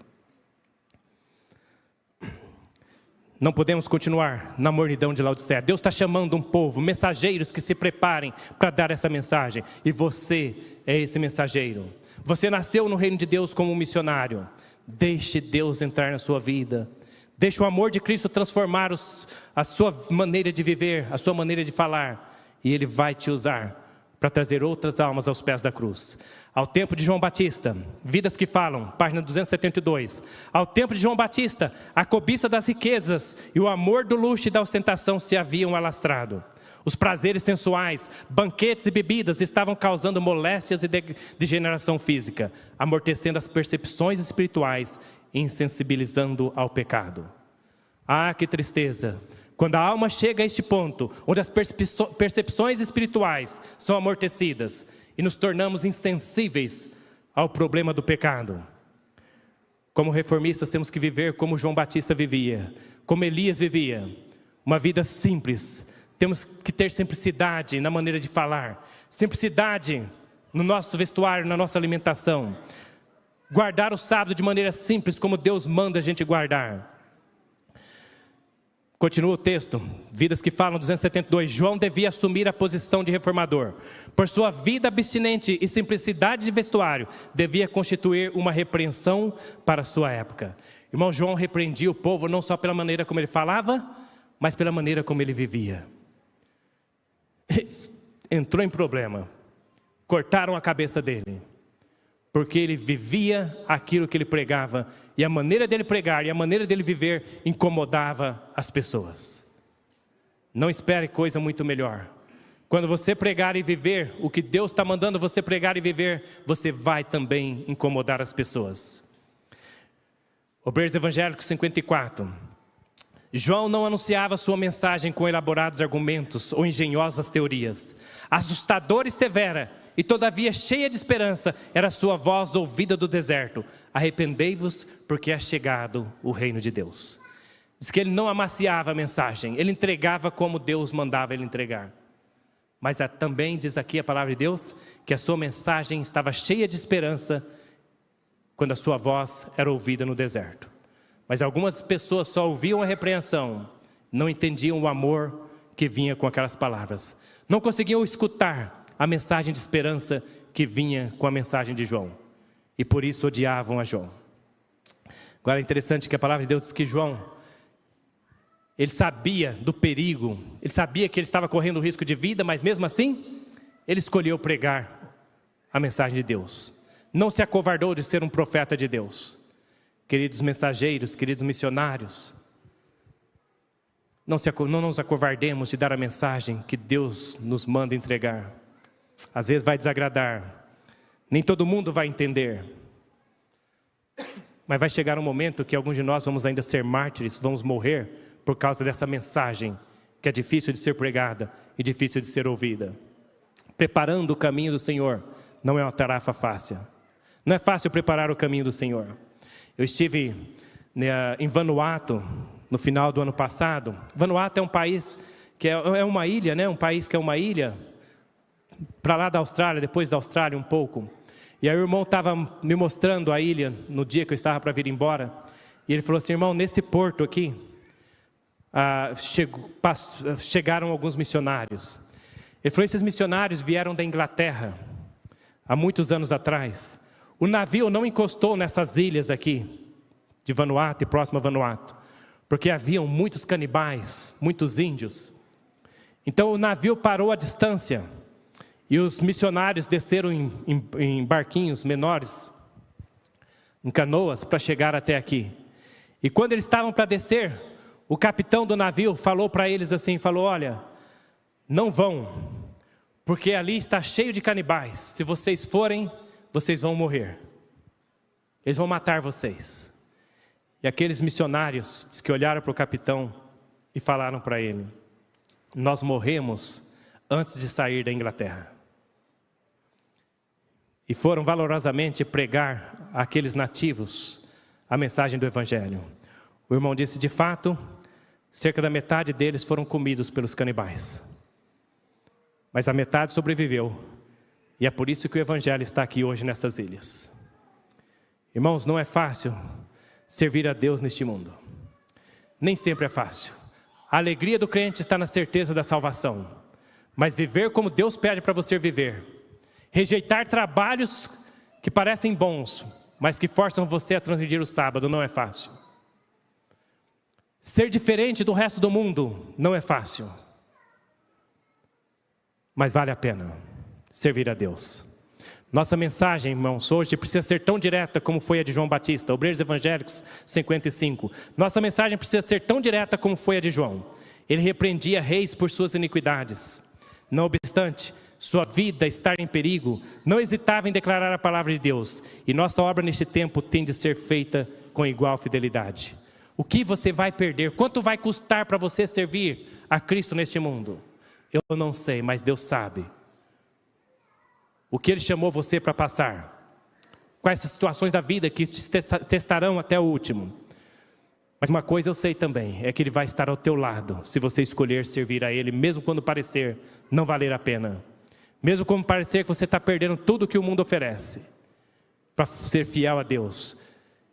Não podemos continuar na mornidão de Laodiceia. Deus está chamando um povo, mensageiros que se preparem para dar essa mensagem. E você é esse mensageiro. Você nasceu no reino de Deus como um missionário. Deixe Deus entrar na sua vida. Deixe o amor de Cristo transformar a sua maneira de viver, a sua maneira de falar. E Ele vai te usar para trazer outras almas aos pés da cruz. Ao tempo de João Batista, Vidas que Falam, página 272. Ao tempo de João Batista, a cobiça das riquezas e o amor do luxo e da ostentação se haviam alastrado. Os prazeres sensuais, banquetes e bebidas estavam causando moléstias e degeneração física, amortecendo as percepções espirituais e insensibilizando ao pecado. Ah, que tristeza! Quando a alma chega a este ponto, onde as percepções espirituais são amortecidas e nos tornamos insensíveis ao problema do pecado. Como reformistas temos que viver como João Batista vivia, como Elias vivia, uma vida simples. Temos que ter simplicidade na maneira de falar, simplicidade no nosso vestuário, na nossa alimentação. Guardar o sábado de maneira simples, como Deus manda a gente guardar. Continua o texto, Vidas que Falam, 272. João devia assumir a posição de reformador. Por sua vida abstinente e simplicidade de vestuário, devia constituir uma repreensão para a sua época. Irmão, João repreendia o povo não só pela maneira como ele falava, mas pela maneira como ele vivia. Entrou em problema. Cortaram a cabeça dele. Porque ele vivia aquilo que ele pregava. E a maneira dele pregar e a maneira dele viver incomodava as pessoas. Não espere coisa muito melhor. Quando você pregar e viver o que Deus está mandando você pregar e viver, você vai também incomodar as pessoas. Obreiros Evangélicos 54. João não anunciava sua mensagem com elaborados argumentos ou engenhosas teorias. Assustadora e severa, e todavia cheia de esperança, era sua voz ouvida do deserto: arrependei-vos, porque é chegado o reino de Deus. Diz que ele não amaciava a mensagem, ele entregava como Deus mandava ele entregar. Mas também diz aqui a palavra de Deus, que a sua mensagem estava cheia de esperança, quando a sua voz era ouvida no deserto. Mas algumas pessoas só ouviam a repreensão, não entendiam o amor que vinha com aquelas palavras. Não conseguiam escutar a mensagem de esperança que vinha com a mensagem de João. E por isso odiavam a João. Agora é interessante que a palavra de Deus diz que João, ele sabia do perigo, ele sabia que ele estava correndo risco de vida, mas mesmo assim, ele escolheu pregar a mensagem de Deus. Não se acovardou de ser um profeta de Deus. Queridos mensageiros, queridos missionários, não nos acovardemos de dar a mensagem que Deus nos manda entregar. Às vezes vai desagradar, nem todo mundo vai entender, mas vai chegar um momento que alguns de nós vamos ainda ser mártires, vamos morrer por causa dessa mensagem que é difícil de ser pregada e difícil de ser ouvida. Preparando o caminho do Senhor não é uma tarefa fácil. Não é fácil preparar o caminho do Senhor. Eu estive em Vanuatu no final do ano passado. Vanuatu é um país que é uma ilha, né? Um país que é uma ilha para lá da Austrália, depois da Austrália um pouco. E aí o irmão estava me mostrando a ilha no dia que eu estava para vir embora. E ele falou assim: irmão, nesse porto aqui chegaram alguns missionários. Ele falou: esses missionários vieram da Inglaterra há muitos anos atrás. O navio não encostou nessas ilhas aqui de Vanuatu e próximo a Vanuatu, porque haviam muitos canibais, muitos índios. Então o navio parou à distância e os missionários desceram em barquinhos menores, em canoas, para chegar até aqui. E quando eles estavam para descer, o capitão do navio falou para eles assim, falou: olha, não vão, porque ali está cheio de canibais. Se vocês forem, vocês vão morrer. Eles vão matar vocês. E aqueles missionários diz que olharam para o capitão e falaram para ele: nós morremos antes de sair da Inglaterra. E foram valorosamente pregar àqueles nativos a mensagem do Evangelho. O irmão disse: de fato, cerca da metade deles foram comidos pelos canibais. Mas a metade sobreviveu. E é por isso que o Evangelho está aqui hoje nessas ilhas. Irmãos, não é fácil servir a Deus neste mundo. Nem sempre é fácil. A alegria do crente está na certeza da salvação. Mas viver como Deus pede para você viver. Rejeitar trabalhos que parecem bons, mas que forçam você a transgredir o sábado, não é fácil. Ser diferente do resto do mundo não é fácil. Mas vale a pena servir a Deus. Nossa mensagem, irmãos, hoje precisa ser tão direta como foi a de João Batista. Obreiros Evangélicos 55. Nossa mensagem precisa ser tão direta como foi a de João. Ele repreendia reis por suas iniquidades. Não obstante sua vida estar em perigo, não hesitava em declarar a palavra de Deus. E nossa obra neste tempo tem de ser feita com igual fidelidade. O que você vai perder? Quanto vai custar para você servir a Cristo neste mundo? Eu não sei, mas Deus sabe. O que Ele chamou você para passar? Quais as situações da vida que te testarão até o último? Mas uma coisa eu sei também, é que Ele vai estar ao teu lado, se você escolher servir a Ele, mesmo quando parecer não valer a pena. Mesmo quando parecer que você está perdendo tudo que o mundo oferece. Para ser fiel a Deus,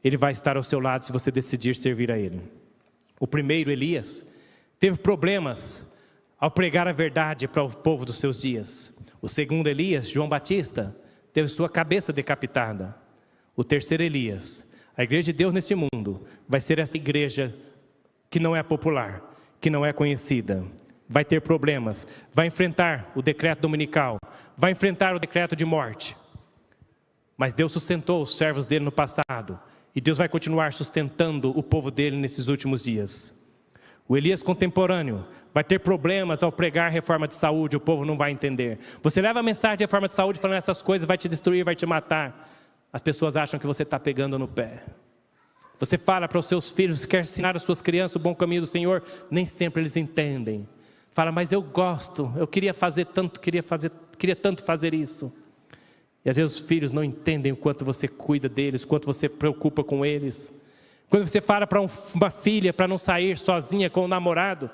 Ele vai estar ao seu lado se você decidir servir a Ele. O primeiro, Elias, teve problemas ao pregar a verdade para o povo dos seus dias. O segundo, Elias, João Batista, teve sua cabeça decapitada. O terceiro, Elias, a igreja de Deus neste mundo, vai ser essa igreja que não é popular, que não é conhecida. Vai ter problemas, vai enfrentar o decreto dominical, vai enfrentar o decreto de morte. Mas Deus sustentou os servos dele no passado, e Deus vai continuar sustentando o povo dele nesses últimos dias. O Elias contemporâneo vai ter problemas ao pregar reforma de saúde, o povo não vai entender. Você leva a mensagem de reforma de saúde falando essas coisas, vai te destruir, vai te matar. As pessoas acham que você está pegando no pé. Você fala para os seus filhos, quer ensinar às suas crianças o bom caminho do Senhor, nem sempre eles entendem. Fala, mas eu gosto, eu queria fazer tanto, queria tanto fazer isso. E às vezes os filhos não entendem o quanto você cuida deles, o quanto você preocupa com eles. Quando você fala para uma filha para não sair sozinha com o namorado,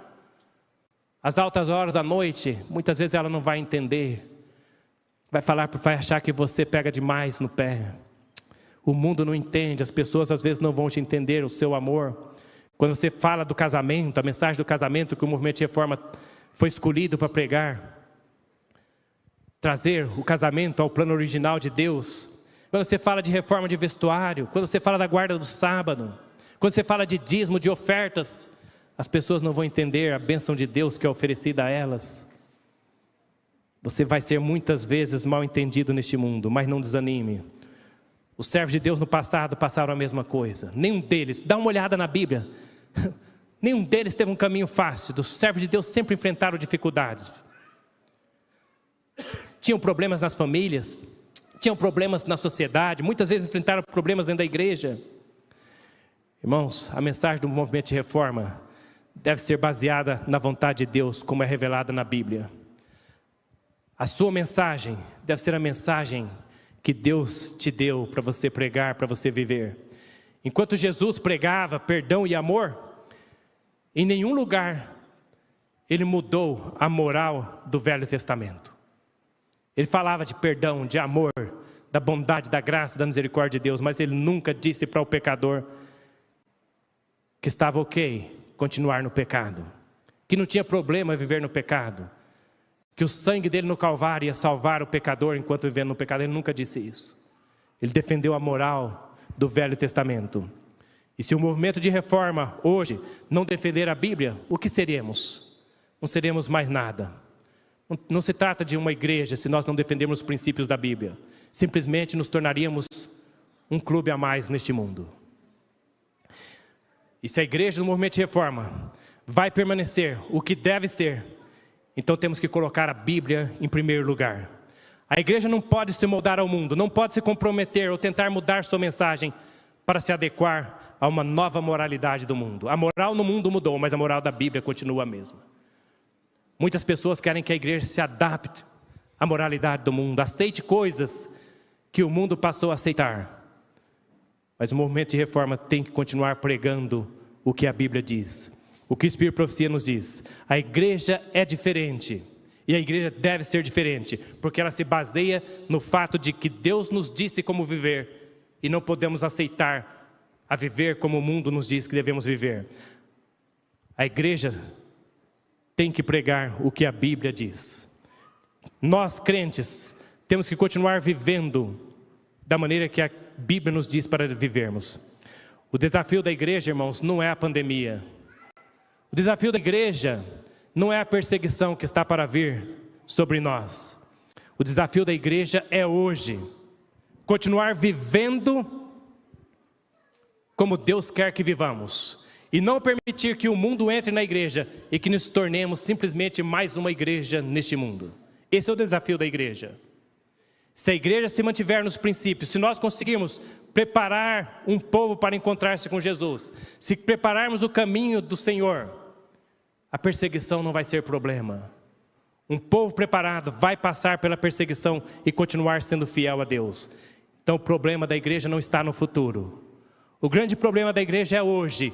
às altas horas da noite, muitas vezes ela não vai entender. Vai achar que você pega demais no pé. O mundo não entende, as pessoas às vezes não vão te entender o seu amor. Quando você fala do casamento, a mensagem do casamento que o movimento de reforma foi escolhido para pregar, trazer o casamento ao plano original de Deus. Quando você fala de reforma de vestuário, quando você fala da guarda do sábado, quando você fala de dízimo, de ofertas, as pessoas não vão entender a bênção de Deus que é oferecida a elas. Você vai ser muitas vezes mal entendido neste mundo, mas não desanime. Os servos de Deus no passado passaram a mesma coisa. Nenhum deles, dá uma olhada na Bíblia, nenhum deles teve um caminho fácil. Os servos de Deus sempre enfrentaram dificuldades. Tinham problemas nas famílias, tinham problemas na sociedade, muitas vezes enfrentaram problemas dentro da igreja. Irmãos, a mensagem do movimento de reforma deve ser baseada na vontade de Deus, como é revelada na Bíblia. A sua mensagem deve ser a mensagem que Deus te deu para você pregar, para você viver. Enquanto Jesus pregava perdão e amor, em nenhum lugar ele mudou a moral do Velho Testamento. Ele falava de perdão, de amor, da bondade, da graça, da misericórdia de Deus, mas ele nunca disse para o pecador que estava ok continuar no pecado, que não tinha problema viver no pecado, que o sangue dele no Calvário ia salvar o pecador enquanto vivendo no pecado. Ele nunca disse isso. Ele defendeu a moral do Velho Testamento. E se o movimento de reforma hoje não defender a Bíblia, o que seremos? Não seremos mais nada. Não se trata de uma igreja se nós não defendermos os princípios da Bíblia. Simplesmente nos tornaríamos um clube a mais neste mundo. E se a igreja do movimento de reforma vai permanecer o que deve ser, então temos que colocar a Bíblia em primeiro lugar. A igreja não pode se moldar ao mundo, não pode se comprometer ou tentar mudar sua mensagem para se adequar a uma nova moralidade do mundo. A moral no mundo mudou, mas a moral da Bíblia continua a mesma. Muitas pessoas querem que a igreja se adapte à moralidade do mundo, aceite coisas que o mundo passou a aceitar. Mas o movimento de reforma tem que continuar pregando o que a Bíblia diz. O que o Espírito de Profecia nos diz. A igreja é diferente. E a igreja deve ser diferente. Porque ela se baseia no fato de que Deus nos disse como viver. E não podemos aceitar a viver como o mundo nos diz que devemos viver. A igreja tem que pregar o que a Bíblia diz. Nós, crentes, temos que continuar vivendo da maneira que a Bíblia nos diz para vivermos. O desafio da igreja, irmãos, não é a pandemia. O desafio da igreja não é a perseguição que está para vir sobre nós. O desafio da igreja é hoje continuar vivendo como Deus quer que vivamos. E não permitir que o mundo entre na igreja e que nos tornemos simplesmente mais uma igreja neste mundo. Esse é o desafio da igreja. Se a igreja se mantiver nos princípios, se nós conseguirmos preparar um povo para encontrar-se com Jesus, se prepararmos o caminho do Senhor, a perseguição não vai ser problema. Um povo preparado vai passar pela perseguição e continuar sendo fiel a Deus. Então o problema da igreja não está no futuro. O grande problema da igreja é hoje.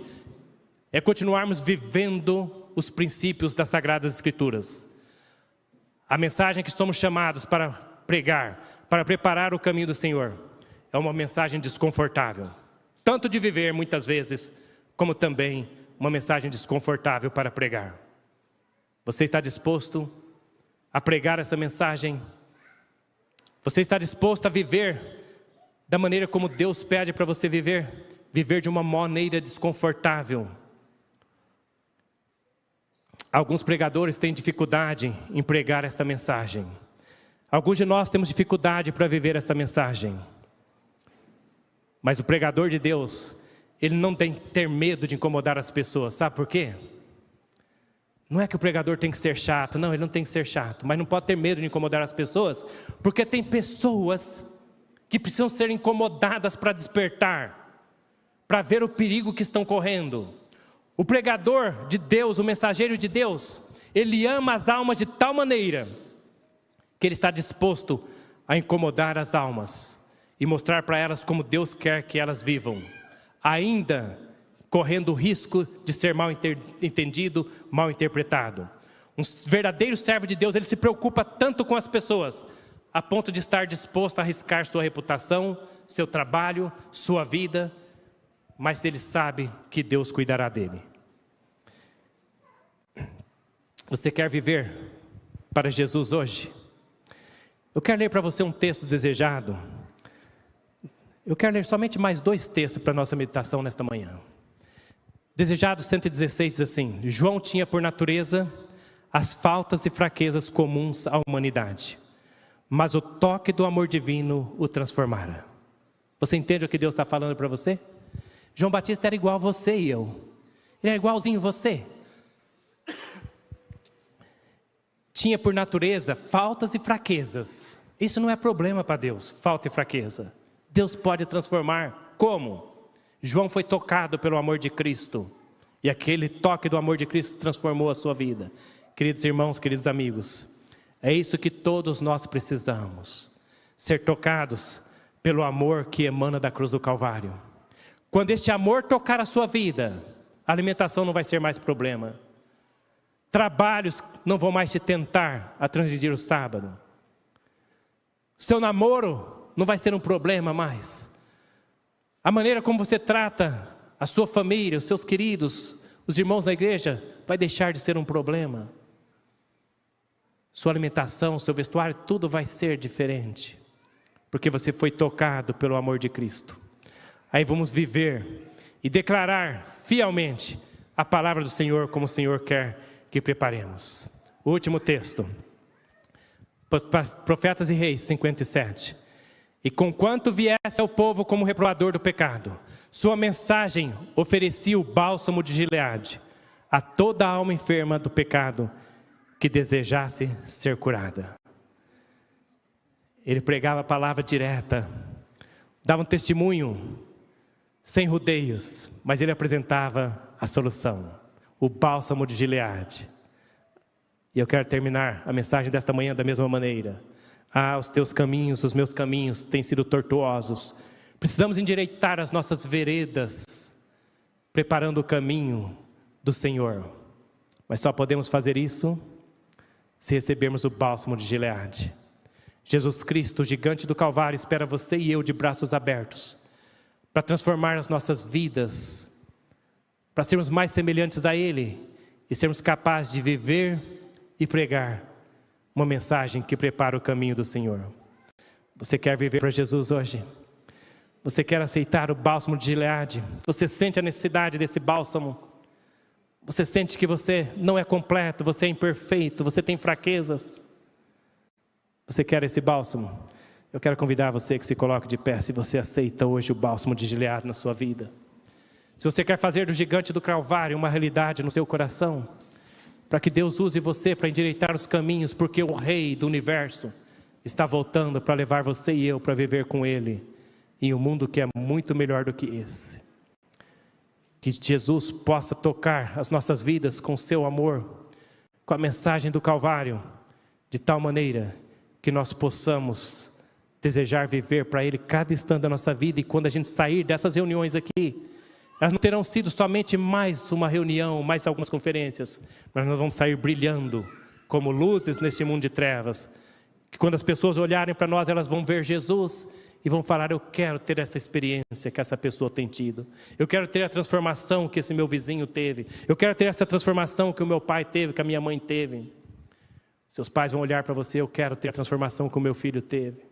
É continuarmos vivendo os princípios das Sagradas Escrituras. A mensagem que somos chamados para pregar, para preparar o caminho do Senhor, é uma mensagem desconfortável. Tanto de viver muitas vezes, como também uma mensagem desconfortável para pregar. Você está disposto a pregar essa mensagem? Você está disposto a viver da maneira como Deus pede para você viver? Viver de uma maneira desconfortável. Alguns pregadores têm dificuldade em pregar esta mensagem. Alguns de nós temos dificuldade para viver essa mensagem. Mas o pregador de Deus, ele não tem que ter medo de incomodar as pessoas. Sabe por quê? Não é que o pregador tem que ser chato, não, ele não tem que ser chato, mas não pode ter medo de incomodar as pessoas, porque tem pessoas que precisam ser incomodadas para despertar, para ver o perigo que estão correndo. O pregador de Deus, o mensageiro de Deus, ele ama as almas de tal maneira que ele está disposto a incomodar as almas e mostrar para elas como Deus quer que elas vivam, ainda correndo o risco de ser mal entendido, mal interpretado. Um verdadeiro servo de Deus, ele se preocupa tanto com as pessoas, a ponto de estar disposto a arriscar sua reputação, seu trabalho, sua vida, mas ele sabe que Deus cuidará dele. Você quer viver para Jesus hoje? Eu quero ler para você um texto desejado. Eu quero ler somente mais 2 textos para a nossa meditação nesta manhã. Desejado 116 diz assim: João tinha por natureza as faltas e fraquezas comuns à humanidade, mas o toque do amor divino o transformara. Você entende o que Deus está falando para você? João Batista era igual a você e eu. Ele era igualzinho a você. Tinha por natureza faltas e fraquezas. Isso não é problema para Deus, falta e fraqueza. Deus pode transformar. Como? João foi tocado pelo amor de Cristo. E aquele toque do amor de Cristo transformou a sua vida. Queridos irmãos, queridos amigos, é isso que todos nós precisamos. Ser tocados pelo amor que emana da cruz do Calvário. Quando este amor tocar a sua vida, a alimentação não vai ser mais problema. Trabalhos não vão mais te tentar a transgredir o sábado. Seu namoro não vai ser um problema mais. A maneira como você trata a sua família, os seus queridos, os irmãos da igreja, vai deixar de ser um problema. Sua alimentação, seu vestuário, tudo vai ser diferente. Porque você foi tocado pelo amor de Cristo. Aí vamos viver e declarar fielmente a palavra do Senhor como o Senhor quer que preparemos. O último texto. Profetas e Reis 57. E conquanto viesse ao povo como reprovador do pecado, sua mensagem oferecia o bálsamo de Gileade a toda a alma enferma do pecado que desejasse ser curada. Ele pregava a palavra direta, dava um testemunho sem rodeios, mas ele apresentava a solução, o bálsamo de Gileade. E eu quero terminar a mensagem desta manhã da mesma maneira. Os teus caminhos, os meus caminhos têm sido tortuosos. Precisamos endireitar as nossas veredas, preparando o caminho do Senhor. Mas só podemos fazer isso se recebermos o bálsamo de Gileade. Jesus Cristo, o gigante do Calvário, espera você e eu de braços abertos, para transformar as nossas vidas, para sermos mais semelhantes a Ele e sermos capazes de viver e pregar uma mensagem que prepara o caminho do Senhor. Você quer viver para Jesus hoje? Você quer aceitar o bálsamo de Gileade? Você sente a necessidade desse bálsamo? Você sente que você não é completo, você é imperfeito, você tem fraquezas? Você quer esse bálsamo? Eu quero convidar você que se coloque de pé se você aceita hoje o bálsamo de Gileade na sua vida. Se você quer fazer do gigante do Calvário uma realidade no seu coração, para que Deus use você para endireitar os caminhos, porque o Rei do Universo está voltando para levar você e eu para viver com Ele em um mundo que é muito melhor do que esse. Que Jesus possa tocar as nossas vidas com o seu amor, com a mensagem do Calvário, de tal maneira que nós possamos desejar viver para Ele cada instante da nossa vida. E quando a gente sair dessas reuniões aqui, elas não terão sido somente mais uma reunião, mais algumas conferências, mas nós vamos sair brilhando como luzes neste mundo de trevas. Que quando as pessoas olharem para nós, elas vão ver Jesus e vão falar: eu quero ter essa experiência que essa pessoa tem tido. Eu quero ter a transformação que esse meu vizinho teve. Eu quero ter essa transformação que o meu pai teve, que a minha mãe teve. Seus pais vão olhar para você: eu quero ter a transformação que o meu filho teve.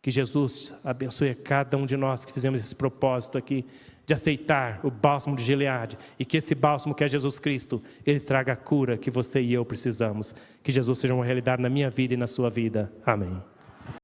Que Jesus abençoe a cada um de nós que fizemos esse propósito aqui, de aceitar o bálsamo de Gileade, e que esse bálsamo que é Jesus Cristo, Ele traga a cura que você e eu precisamos. Que Jesus seja uma realidade na minha vida e na sua vida. Amém.